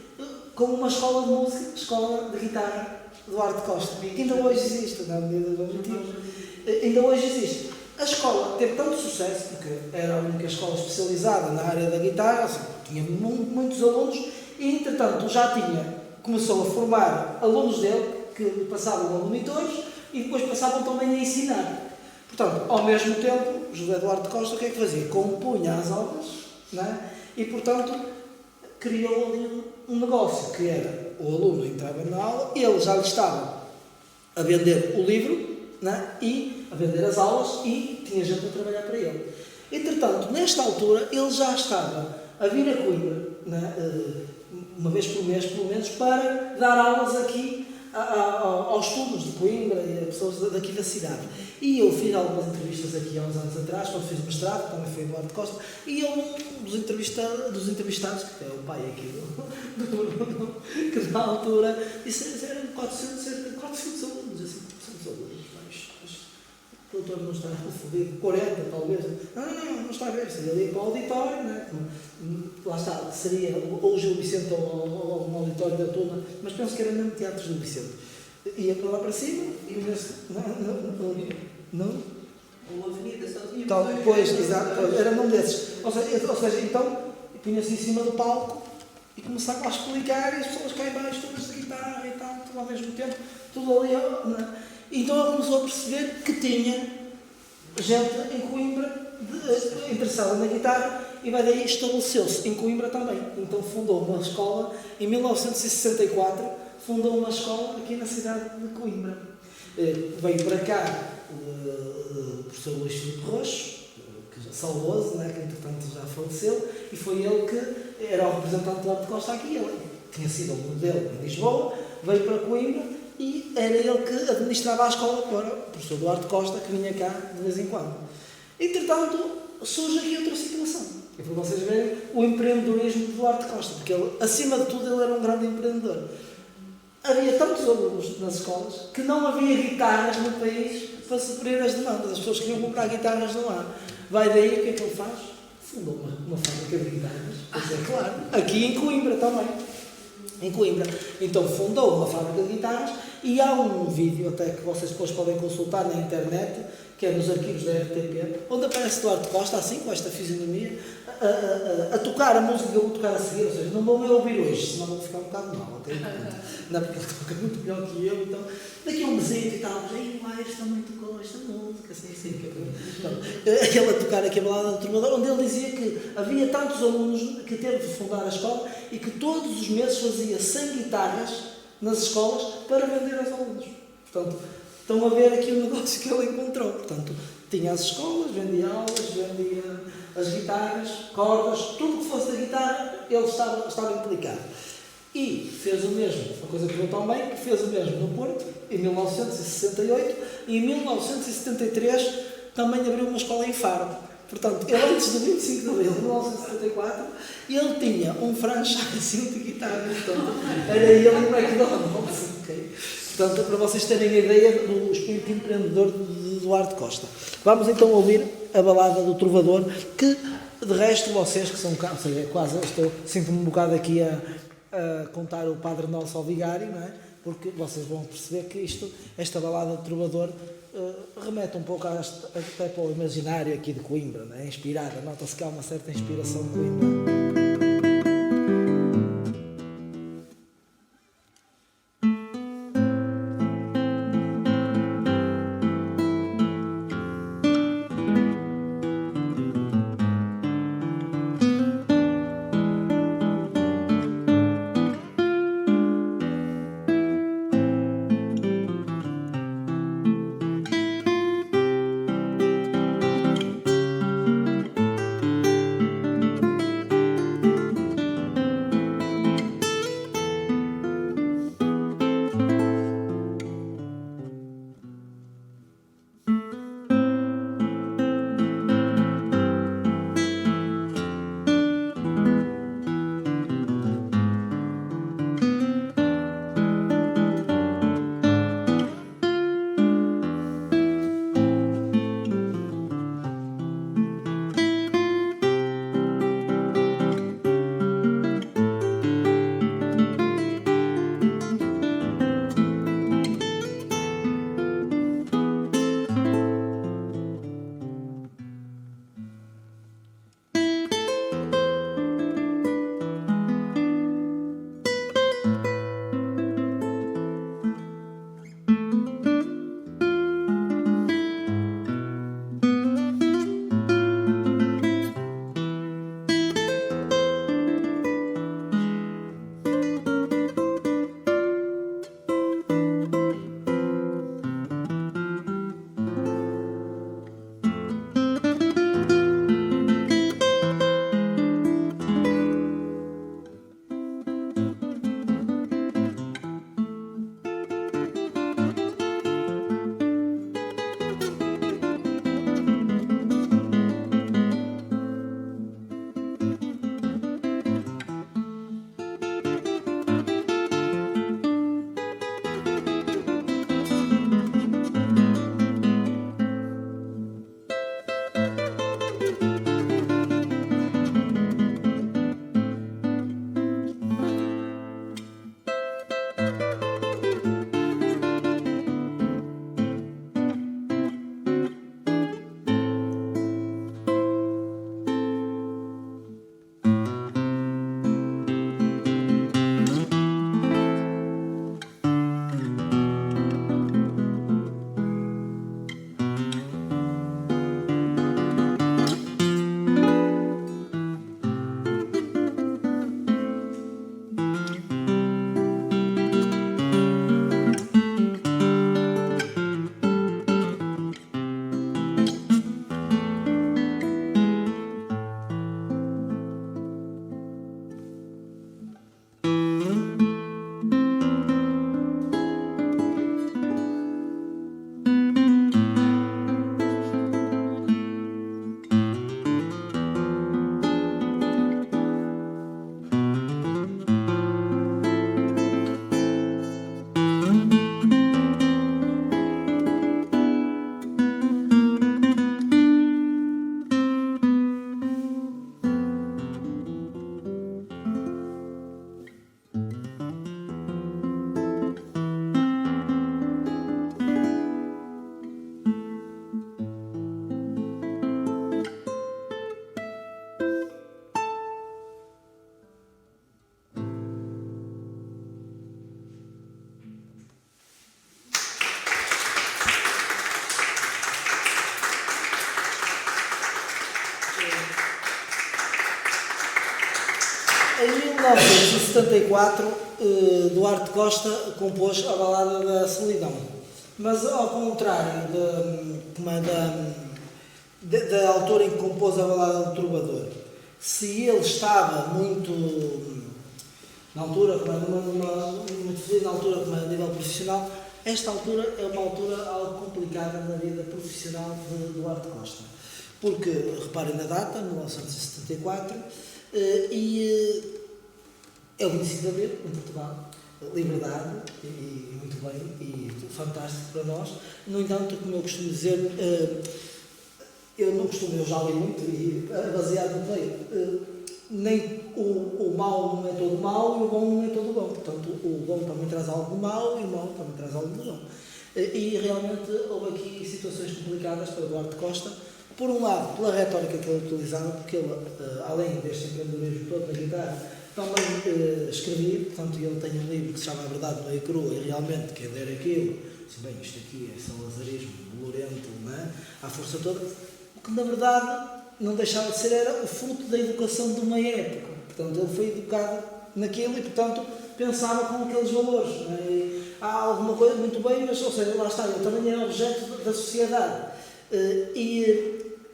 como uma escola de música, escola de guitarra, Duarte Costa, que ainda hoje existe, na Avenida 21. Ainda hoje existe. A escola teve tanto sucesso, porque era a única escola especializada na área da guitarra, assim, tinha muitos alunos, e entretanto começou a formar alunos dele, que passavam a monitores, e depois passavam também a ensinar. Portanto, ao mesmo tempo, José Duarte Costa o que é que fazia? Compunha as aulas, né? E portanto criou ali um negócio, que era, o aluno entrava na aula, ele já lhe estava a vender o livro, né? E a vender as aulas, e tinha gente a trabalhar para ele. Entretanto, nesta altura, ele já estava a vir a Coimbra, né? Uma vez por mês, pelo menos, para dar aulas aqui aos estudos de Coimbra e a pessoas daqui da cidade. E eu fiz algumas entrevistas aqui há uns anos atrás, quando fiz o mestrado, também foi Eduardo Costa, e ele, dos entrevistados, que é o pai aqui, que na altura, disse, eram 400 alunos, assim, 400 alunos, o doutor não está fodido, 40 talvez, não está a ver, seria ali para o auditório, né? Lá está, seria ou o Gil Vicente ou um auditório da turma, mas penso que era mesmo Teatro Gil Vicente. Ia para lá para cima e não? Uma avenida só tinha. Então, pois, exato, era um desses. Ou seja, então, punha-se em cima do palco e começava a explicar, e as pessoas cá em baixo, todas de guitarra e tal, tudo ao mesmo tempo, tudo ali, né? Então ele começou a perceber que tinha gente em Coimbra interessada na guitarra, e vai daí estabeleceu-se em Coimbra também. Então fundou uma escola, em 1964, fundou uma escola aqui na cidade de Coimbra. Veio para cá o professor Luís Filipe Roxo, saudoso, né, que entretanto já faleceu, e foi ele que era o representante do Duarte Costa aqui. Ele tinha sido aluno dele em Lisboa, veio para Coimbra, e era ele que administrava a escola para o professor Duarte Costa, que vinha cá de vez em quando. Entretanto, surge aqui outra situação. E para vocês verem o empreendedorismo de Duarte Costa, porque ele, acima de tudo, ele era um grande empreendedor. Havia tantos alunos nas escolas que não havia guitarras no país para suprir as demandas. As pessoas queriam comprar guitarras, não há. Vai daí, o que é que ele faz? Fundou uma fábrica de guitarras, pois é claro, aqui em Coimbra também. Em Coimbra. Então fundou uma fábrica de guitarras, e há um vídeo até que vocês depois podem consultar na internet, que é nos arquivos da RTP, onde aparece Duarte Costa, assim, com esta fisionomia, a tocar a música que eu vou tocar a seguir, ou seja, não vou ouvir hoje, senão vou ficar um bocado mal, até não, porque ele toca muito melhor que eu, então, daqui a um mesinho e tal, aí o Aires também tocou esta música, assim, então, ele a tocar aqui a balada do Trovador, onde ele dizia que havia tantos alunos que teve de fundar a escola, e que todos os meses fazia 100 guitarras nas escolas para vender aos alunos. Portanto, estão a ver aqui o negócio que ele encontrou. Portanto, tinha as escolas, vendia aulas, vendia as guitarras, cordas, tudo que fosse da guitarra, ele estava implicado. E fez o mesmo, uma coisa que eu também, que fez o mesmo no Porto, em 1968, e em 1973 também abriu uma escola em Faro. Portanto, ele antes do 25 de abril de 1974, ele tinha um franchise de guitarra. Portanto, era ele e o McDonald's. Okay? Portanto, para vocês terem a ideia do espírito empreendedor de Duarte Costa. Vamos então ouvir a balada do Trovador, que de resto vocês que são cá, ou seja, quase sinto-me um bocado aqui a contar o Padre Nosso ao Vigário, não é? Porque vocês vão perceber que esta balada do Trovador remete um pouco até para o imaginário aqui de Coimbra, não é? Inspirada, nota-se que há uma certa inspiração de Coimbra. Em 1974, Duarte Costa compôs a Balada da Solidão. Mas, ao contrário da altura em que compôs a Balada do Trovador, se ele estava muito na altura, muito feliz na altura como a nível profissional, esta altura é uma altura algo complicada na vida profissional de Duarte Costa. Porque, reparem na data, 1974, e é o 25 de Abril, em Portugal, liberdade, e muito bem, e fantástico para nós. No entanto, como eu costumo dizer, eu já li muito, e baseado no meio, nem o mau não é todo mau e o bom não é todo bom. Portanto, o bom também traz algo de mau e o mau também traz algo de bom. E realmente houve aqui situações complicadas para Duarte Costa. Por um lado, pela retórica que ele utilizava, porque ele, além deste empreendedorismo todo na guitarra, também escrevia. Portanto, ele tem um livro que se chama A Verdade Não é Crua, e realmente quem ler aquilo, assim, bem, isto aqui é salazarismo, bolorento, não é? À força toda, o que na verdade não deixava de ser, era o fruto da educação de uma época. Portanto, ele foi educado naquilo e, portanto, pensava com aqueles valores. Não é? E há alguma coisa muito bem, mas, ou seja, lá está, ele também era objeto da sociedade.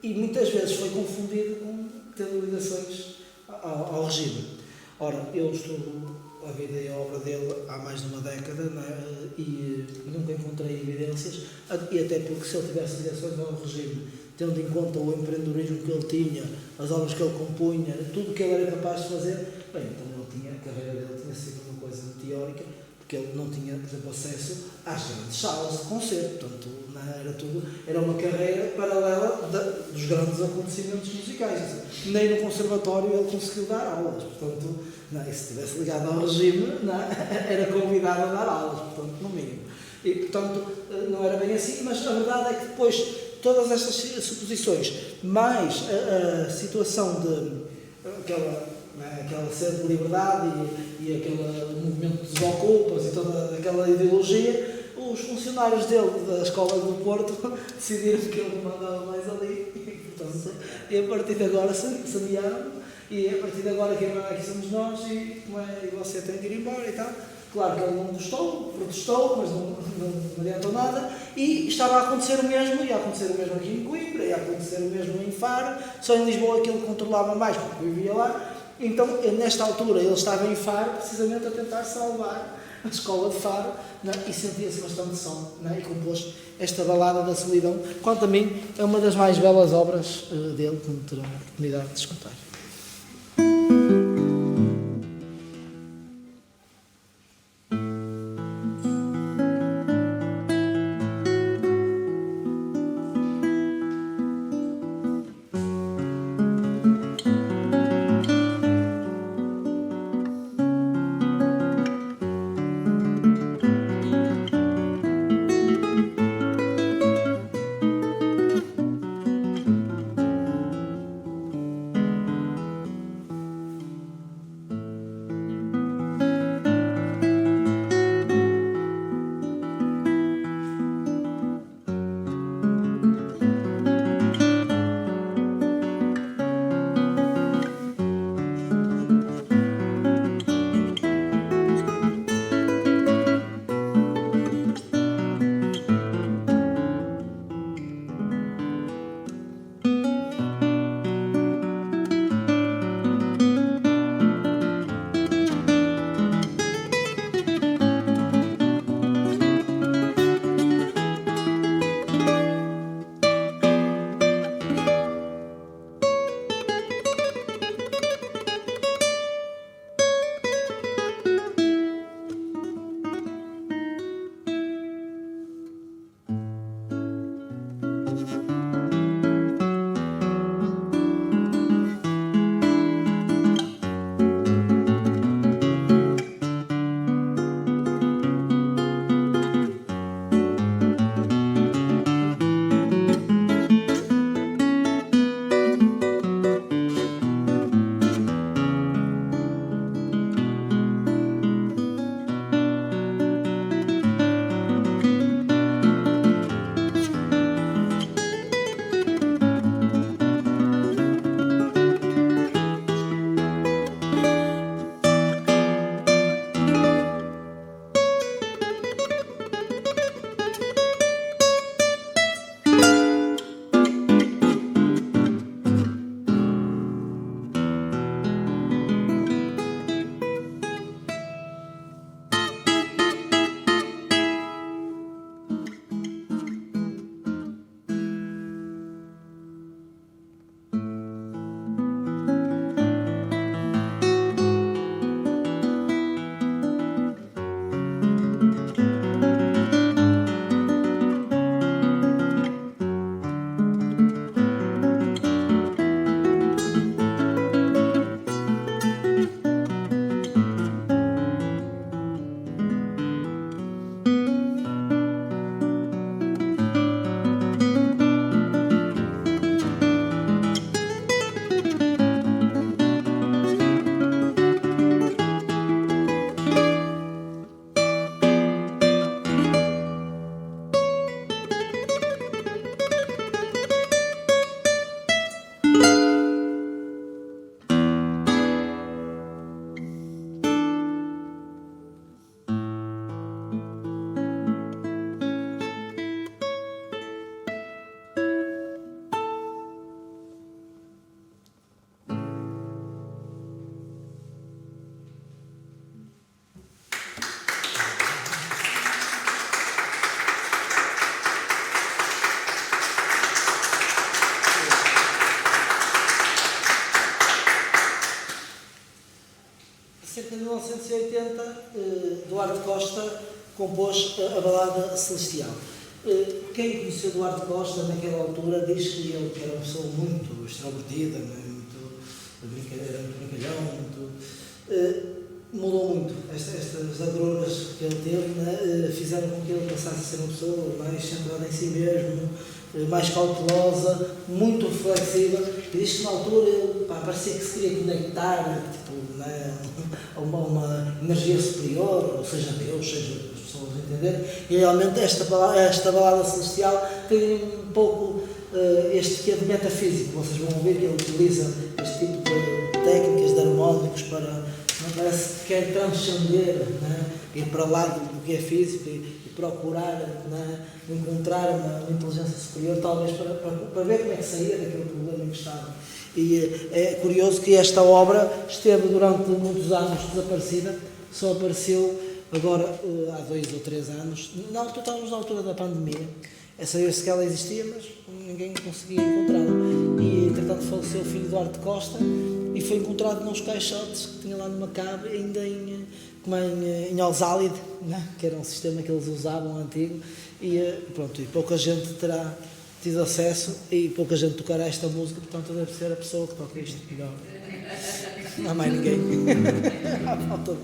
E muitas vezes foi confundido com ter ligações ao regime. Ora, eu estudo a vida e a obra dele há mais de uma década, não é? E nunca encontrei evidências, e até porque se ele tivesse ligações ao regime, tendo em conta o empreendedorismo que ele tinha, as obras que ele compunha, tudo o que ele era capaz de fazer, bem, então a carreira dele tinha sido uma coisa teórica, porque ele não tinha, por exemplo, acesso às grandes salas de concerto, portanto, era uma carreira paralela dos grandes acontecimentos musicais. Nem no conservatório ele conseguiu dar aulas, portanto, não, e se estivesse ligado ao regime, não, era convidado a dar aulas, portanto, no mínimo. E, portanto, não era bem assim, mas a verdade é que depois todas estas suposições, mais a situação de aquela sede de liberdade e aquele movimento de desocupas e toda aquela ideologia, os funcionários dele da Escola do Porto decidiram que ele mandava mais ali e a partir de agora sabiam, e a partir de agora quem manda aqui somos nós e você tem de ir embora e tal. Claro que ele não gostou, protestou, mas não adiantou nada, e estava a acontecer o mesmo, ia acontecer o mesmo aqui em Coimbra, ia acontecer o mesmo em Faro, só em Lisboa aquilo controlava mais, porque eu vivia lá. Então, nesta altura, ele estava em Faro, precisamente a tentar salvar a escola de Faro, né? E sentia-se bastante só, né? E compôs esta Balada da Solidão. Quanto a mim, é uma das mais belas obras dele, que me terão a oportunidade de escutar. cerca de 1980, Duarte Costa compôs a balada Celestial. Quem conheceu Duarte Costa naquela altura diz que ele era uma pessoa muito extrovertida, era muito brincalhão, mudou muito. Estas agruras que ele teve, fizeram com que ele passasse a ser uma pessoa mais centrada em si mesmo, mais cautelosa, muito reflexiva. E diz que na altura ele parecia que se queria conectar a uma energia superior, ou seja Deus, seja as pessoas entenderem. E realmente esta balada celestial tem um pouco este que é de metafísico. Vocês vão ouvir que ele utiliza este tipo de técnicas, de harmónicos para, parece que quer transcender, ir para lá do que é físico e procurar encontrar uma inteligência superior, talvez para ver como é que saía daquele problema em que estava. E é curioso que esta obra esteve durante muitos anos desaparecida, só apareceu agora há 2 ou 3 anos. Estávamos na altura da pandemia, sabia-se que ela existia, mas ninguém conseguia encontrá-la. E entretanto faleceu o filho de Duarte Costa e foi encontrado nos caixotes que tinha lá numa cave, ainda em Oxálide, que era um sistema que eles usavam antigo, e pronto, e pouca gente terá tido acesso e pouca gente tocará esta música, portanto deve ser a pessoa que toca isto melhor. Não há mais ninguém. Falta.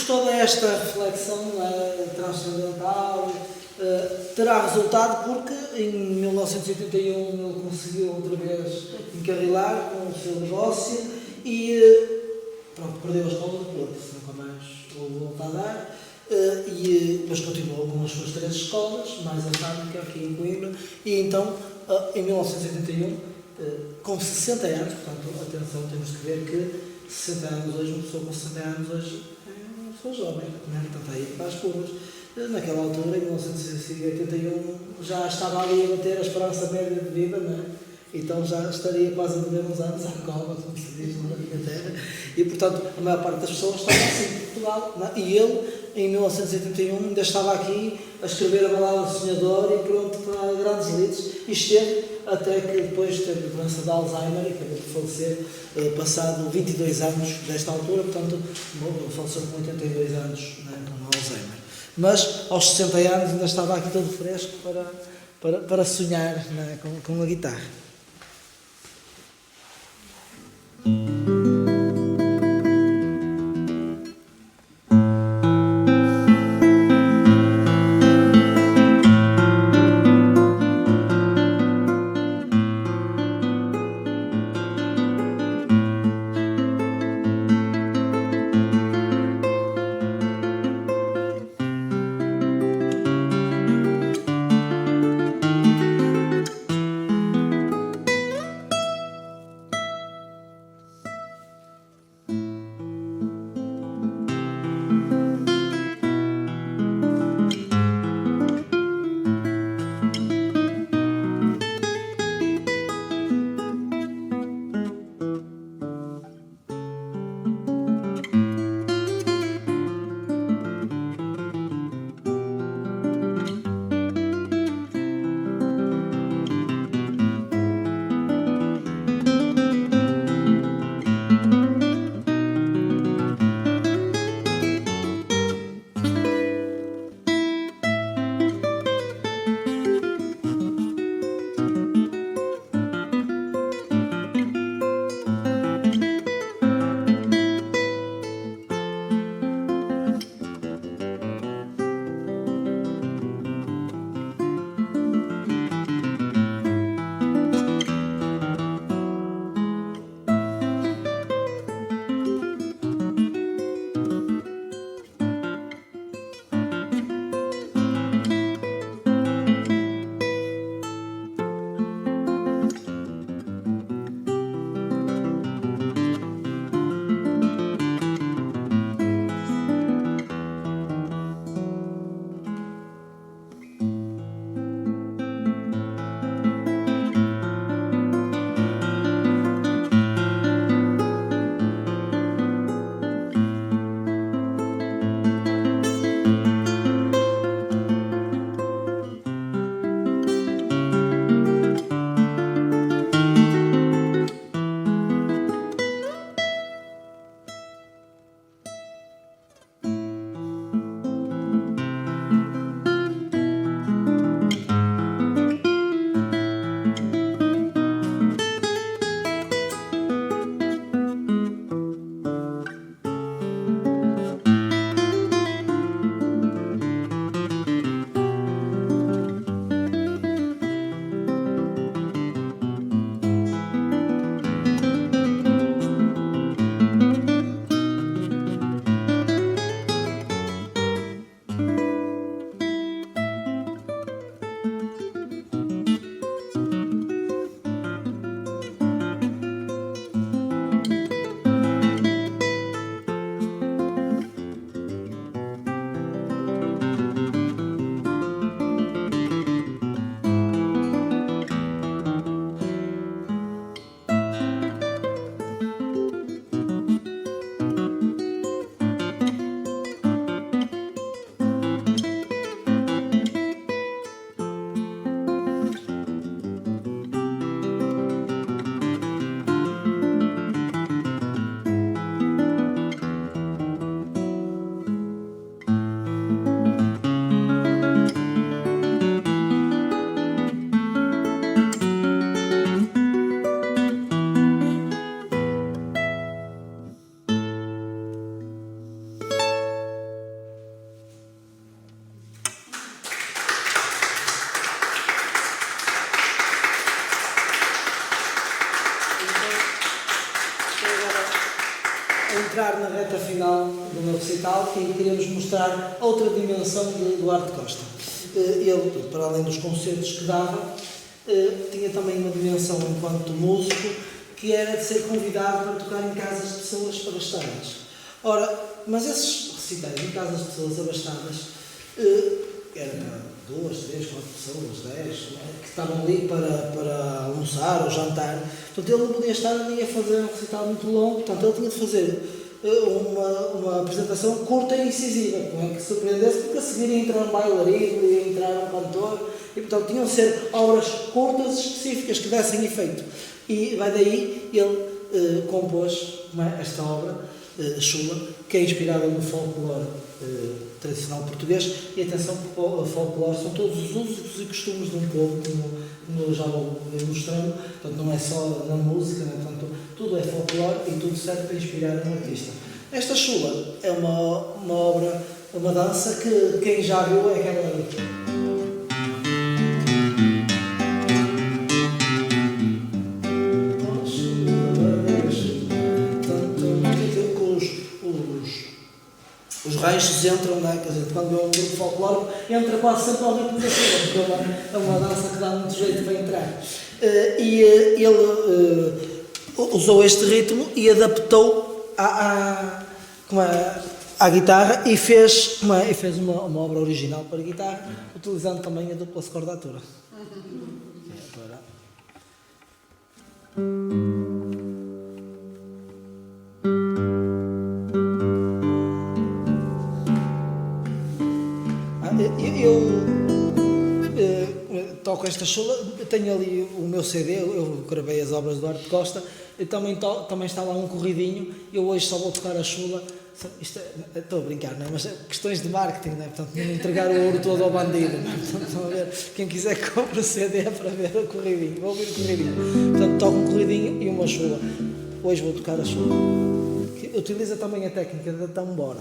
Toda esta reflexão transcendental terá resultado porque em 1981 ele conseguiu outra vez encarrilar com o seu negócio e perdeu a escola de Porto, nunca mais o voltou a dar, mas continuou com as suas 3 escolas, mais a fábrica aqui em Coimbra, e então em 1981, com 60 anos, portanto atenção, temos que ver que 60 anos hoje, uma pessoa com 60 anos hoje sou jovem, portanto aí para as curvas. Naquela altura, em 1981, já estava ali a bater a esperança média de vida, então já estaria quase a viver uns anos à cova, como se diz na minha terra, e portanto a maior parte das pessoas estava assim em Portugal, e ele em 1981 ainda estava aqui a escrever a balada do sonhador e pronto para grandes lides. E esteve até que depois teve a doença de Alzheimer e acabou por falecer passado 22 anos desta altura, portanto faleceu com 82 anos, né, com Alzheimer. Mas aos 60 anos ainda estava aqui todo fresco para sonhar, né, com a guitarra. Entrar na reta final do meu recital e queremos mostrar outra dimensão de Eduardo Costa. Ele, para além dos concertos que dava, tinha também uma dimensão enquanto músico, que era de ser convidado para tocar em casas de pessoas abastadas. Ora, mas esses recitais em casas de pessoas abastadas eram 2, 3, 4 pessoas, 10, que estavam ali para almoçar ou jantar. Portanto, ele não podia estar nem a fazer um recital muito longo, portanto, ele tinha de fazer uma apresentação curta e incisiva, não é que surpreendesse, porque a seguir ia entrar um bailarino, ia entrar um cantor, e portanto tinham de ser obras curtas, específicas, que dessem efeito. E vai daí ele compôs esta obra, Chula, que é inspirada no folclore tradicional português. E atenção, porque o folclore são todos os usos e costumes de um povo, como eu já vou ilustrando, portanto não é só na música, né? Portanto, tudo é folclore e tudo serve para inspirar um artista. Esta Chula é uma obra, uma dança que quem já viu é aquela... Os ranchos entram, né? Quer dizer, quando é um grupo folclórico, entra quase sempre ao ritmo da Chula, porque é uma dança que dá muito jeito para entrar. E ele usou este ritmo e adaptou à guitarra e fez uma obra original para a guitarra, utilizando também a dupla scordatura. Eu toco esta Chula, tenho ali o meu CD, eu gravei as obras do Duarte Costa, e também está lá um corridinho. Eu hoje só vou tocar a Chula, estou a brincar, não é? Mas questões de marketing, não é? Portanto, não entregar o ouro todo ao bandido, não é? Portanto, estão a ver, quem quiser compra o CD para ver o corridinho, vou ouvir o corridinho. Portanto, toco um corridinho e uma Chula. Hoje vou tocar a Chula, que utiliza também a técnica da tambora.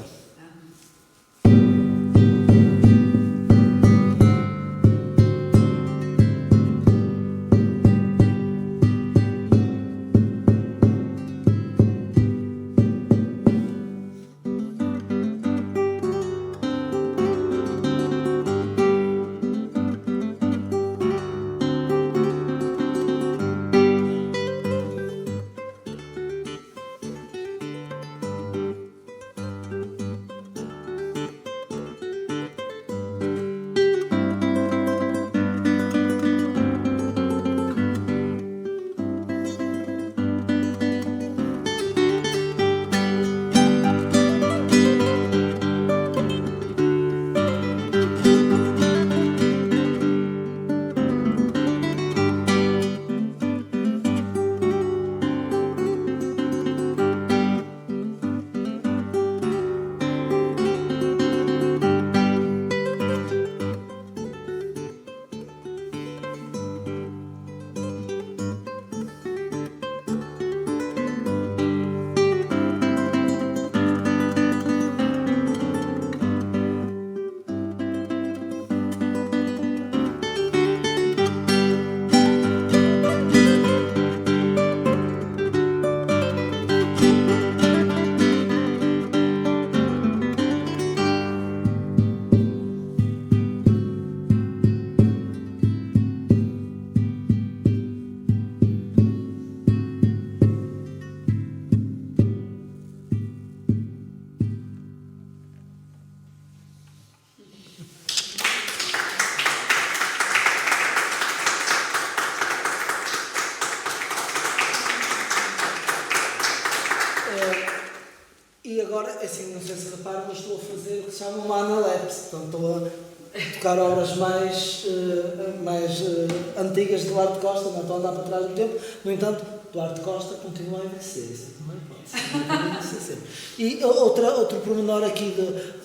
E agora, assim, não sei se reparam, mas estou a fazer o que se chama uma analepse. Portanto, estou a tocar obras mais antigas de Duarte Costa, não estou a andar para trás do tempo. No entanto, Duarte Costa continua a envelhecer, isso também pode. E outro pormenor aqui,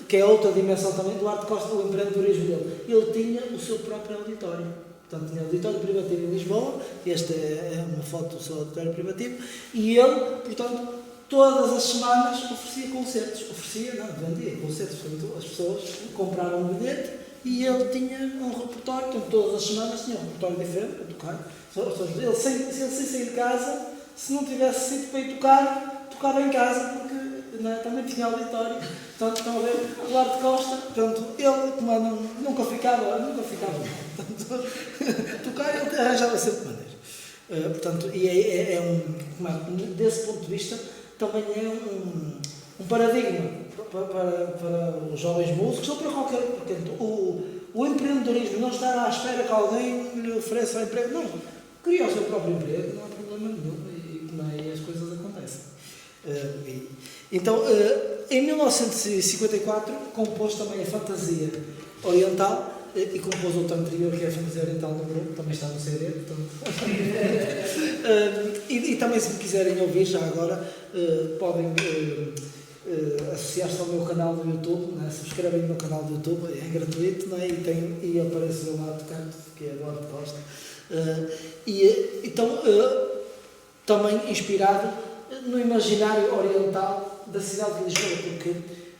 que é outra dimensão também, Duarte Costa, o empreendedorismo dele. Ele tinha o seu próprio auditório. Portanto, tinha auditório privativo em Lisboa, esta é uma foto do seu auditório privativo, e ele, portanto, todas as semanas oferecia concertos. Vendia concertos. Portanto, as pessoas compraram um bilhete e ele tinha um repertório. Portanto, todas as semanas tinha um repertório diferente para tocar. Ele sem sair de casa, se não tivesse sido para ir tocar, tocava em casa, porque também tinha auditório. Portanto, estão a ver, o Duarte Costa, portanto, ele, como nunca ficava portanto, tocar, ele arranjava sempre maneiras. Portanto, desse ponto de vista, também é um paradigma para os jovens músicos ou para qualquer... O empreendedorismo, não estar à espera que alguém lhe ofereça um emprego, não. Cria o seu próprio emprego, não há problema nenhum, e as coisas acontecem. Então, em 1954, compôs também a Fantasia Oriental e compôs outra anterior, que é a Fantasia Oriental número 1, também está no CD, portanto. E também, se me quiserem ouvir, já agora, podem associar-se ao meu canal do YouTube, né? Subscrevem o meu canal do YouTube, é gratuito, né? E aparece eu lá tocando, que é Eduardo Costa. Então, também inspirado no imaginário oriental da cidade de Lisboa, porque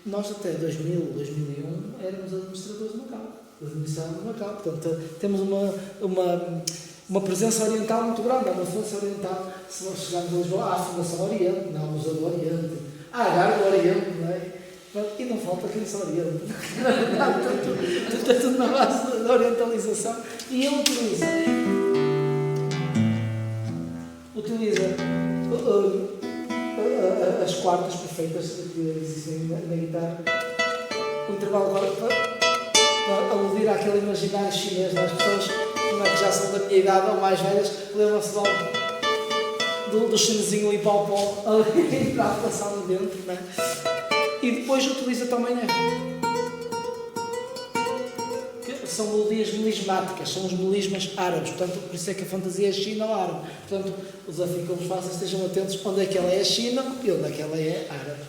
nós até 2000, 2001 éramos administradores de Macau, administração de Macau, portanto temos uma presença oriental muito grande, há uma influência oriental. Se nós chegarmos a Lisboa, há a Fundação Oriente, há o Museu do Oriente, há a Garra do Oriente, não é? E não falta quem se oriente. Portanto, é tudo na base da orientalização. E ele utiliza as quartas perfeitas que existem na guitarra, o intervalo para aludir àquele imaginário chinês das pessoas que já são da minha idade ou mais velhas, lembram-se do chinesinho e pau-pau ali para a sala dentro, não é? E depois utiliza também que são melodias melismáticas, são os melismas árabes, portanto, por isso é que a fantasia é China ou árabe. Portanto, o desafio que eu vos faço é estejam atentos onde é que ela é China e onde é que ela é árabe.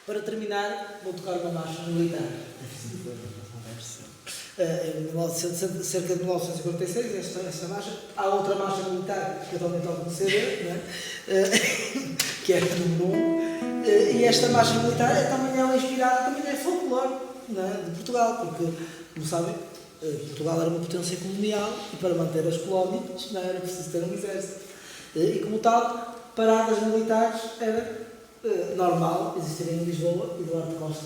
Para terminar, vou tocar uma marcha militar. Cerca de 1946, esta marcha. Há outra marcha militar que eu também toco no CD, né? Que é a número 1. E esta marcha militar também é inspirada, também é folclore, né? De Portugal, porque, como sabem, Portugal era uma potência colonial e para manter as colónias não era preciso ter um exército. E como tal, paradas militares era normal existirem em Lisboa e Eduardo Costa.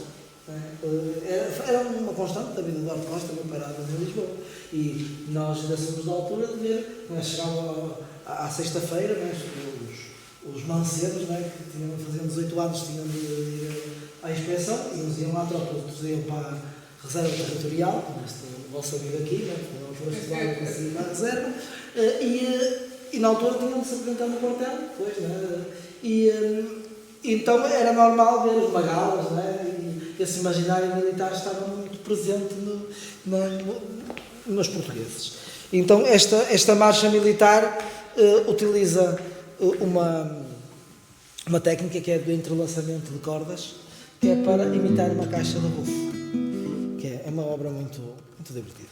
Era uma constante da vida de Eduardo Costa, uma parada em Lisboa. E nós ainda somos da altura de ver, chegavam à sexta-feira, os mancedos, que faziam 18 anos, tinham de ir à inspeção, e eles iam lá, outros iam para a reserva territorial, como esta vossa vida aqui, na altura estudava para sair na reserva, e na altura tinham de se apresentar no quartel, depois, então era normal ver os magalas, e esse imaginário militar estava muito presente nos portugueses. Então esta marcha militar utiliza uma técnica que é do entrelaçamento de cordas, que é para imitar uma caixa de rufo, que é uma obra muito, muito divertida.